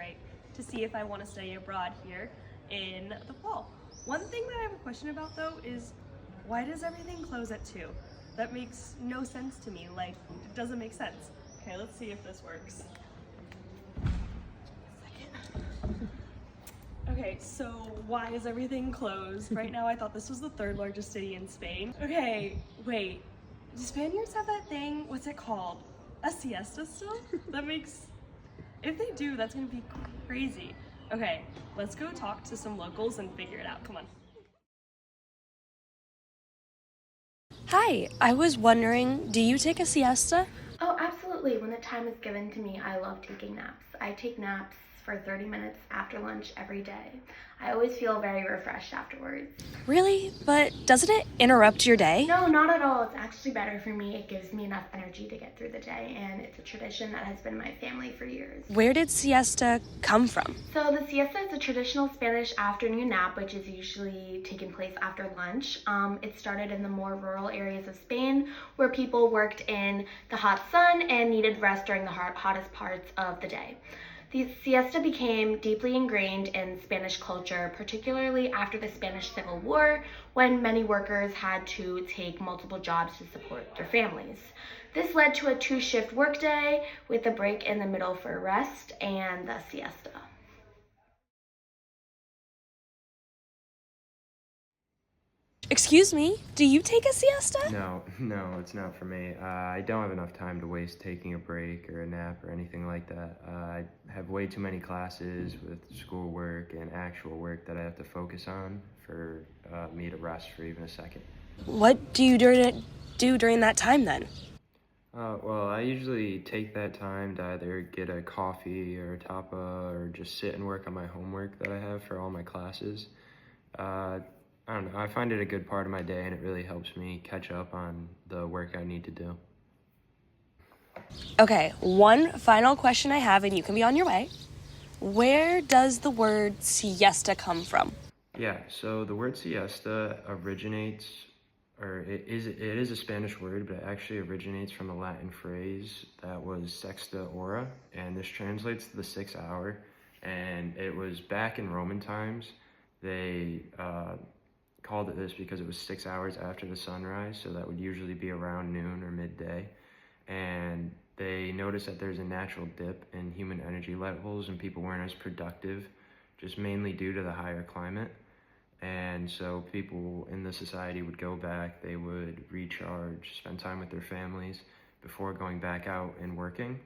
right to see if I want to study abroad here in the fall. One thing that I have a question about though is why does everything close at 2? That makes no sense to me. Like, it doesn't make sense. Okay, let's see if this works. Okay, so why is everything closed? Right now I thought this was the third largest city in Spain. Okay, wait. Do Spaniards have that thing? What's it called? A siesta still? That makes... If they do, that's gonna be crazy. Okay, let's go talk to some locals and figure it out. Come on. Hi, I was wondering, do you take a siesta? Oh, absolutely. When the time is given to me, I love taking naps. I take naps for 30 minutes after lunch every day. I always feel very refreshed afterwards. Really? But doesn't it interrupt your day? No, not at all. It's actually better for me. It gives me enough energy to get through the day, and it's a tradition that has been in my family for years. Where did siesta come from? So the siesta is a traditional Spanish afternoon nap, which is usually taking place after lunch. It started in the more rural areas of Spain, where people worked in the hot sun and needed rest during the hottest parts of the day. The siesta became deeply ingrained in Spanish culture, particularly after the Spanish Civil War, when many workers had to take multiple jobs to support their families. This led to a 2-shift workday with a break in the middle for rest and the siesta. Excuse me, do you take a siesta? No, it's not for me. I don't have enough time to waste taking a break or a nap or anything like that. I have way too many classes with schoolwork and actual work that I have to focus on for me to rest for even a second. What do you do during that time then? Well, I usually take that time to either get a coffee or a tapa or just sit and work on my homework that I have for all my classes. I don't know, I find it a good part of my day and it really helps me catch up on the work I need to do. Okay, one final question I have and you can be on your way. Where does the word siesta come from? Yeah, so the word siesta originates, or it is a Spanish word, but it actually originates from a Latin phrase that was sexta hora, and this translates to the 6th hour, and it was back in Roman times. They called it this because it was 6 hours after the sunrise, so that would usually be around noon or midday. And they noticed that there's a natural dip in human energy levels and people weren't as productive, just mainly due to the higher climate. And so people in the society would go back, they would recharge, spend time with their families before going back out and working.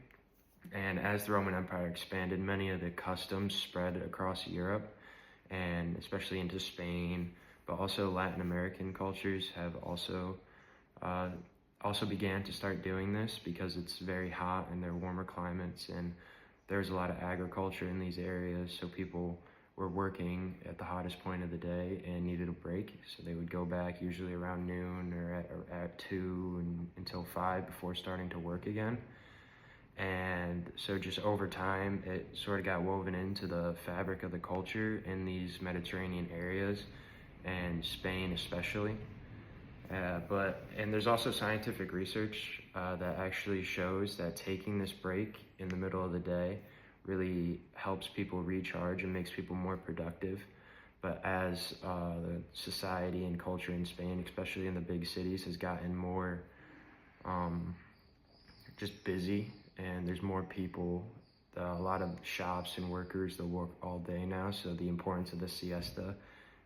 And as the Roman Empire expanded, many of the customs spread across Europe and especially into Spain, but also Latin American cultures have also began to start doing this because it's very hot and they're warmer climates and there's a lot of agriculture in these areas, so people were working at the hottest point of the day and needed a break, so they would go back usually around noon or at 2 and until 5 before starting to work again. And so just over time, it sort of got woven into the fabric of the culture in these Mediterranean areas, and Spain especially. And there's also scientific research that actually shows that taking this break in the middle of the day really helps people recharge and makes people more productive. But as the society and culture in Spain, especially in the big cities, has gotten more just busy and there's more people, a lot of shops and workers that work all day now, so the importance of the siesta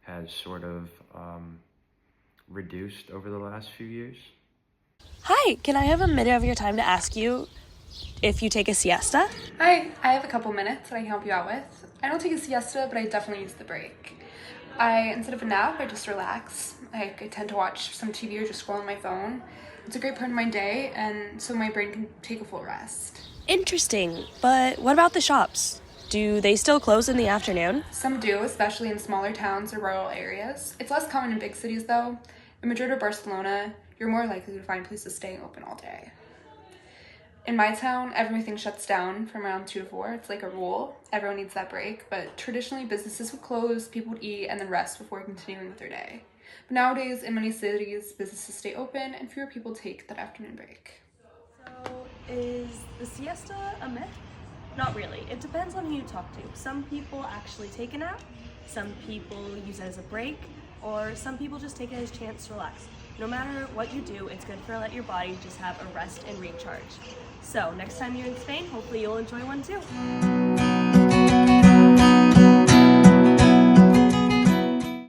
has sort of reduced over the last few years. Hi, can I have a minute of your time to ask you if you take a siesta? Hi, I have a couple minutes that I can help you out with. I don't take a siesta, but I definitely use the break. Instead of a nap, I just relax. I tend to watch some TV or just scroll on my phone. It's a great part of my day, and so my brain can take a full rest. Interesting, but what about the shops? Do they still close in the afternoon? Some do, especially in smaller towns or rural areas. It's less common in big cities though. In Madrid or Barcelona, you're more likely to find places staying open all day. In my town, everything shuts down from around 2 to 4. It's like a rule. Everyone needs that break, but traditionally businesses would close, people would eat, and then rest before continuing with their day. But nowadays, in many cities, businesses stay open and fewer people take that afternoon break. So, is the siesta a myth? Not really. It depends on who you talk to. Some people actually take a nap, some people use it as a break, or some people just take it as a chance to relax. No matter what you do, it's good for let your body just have a rest and recharge. So next time you're in Spain, hopefully you'll enjoy one too.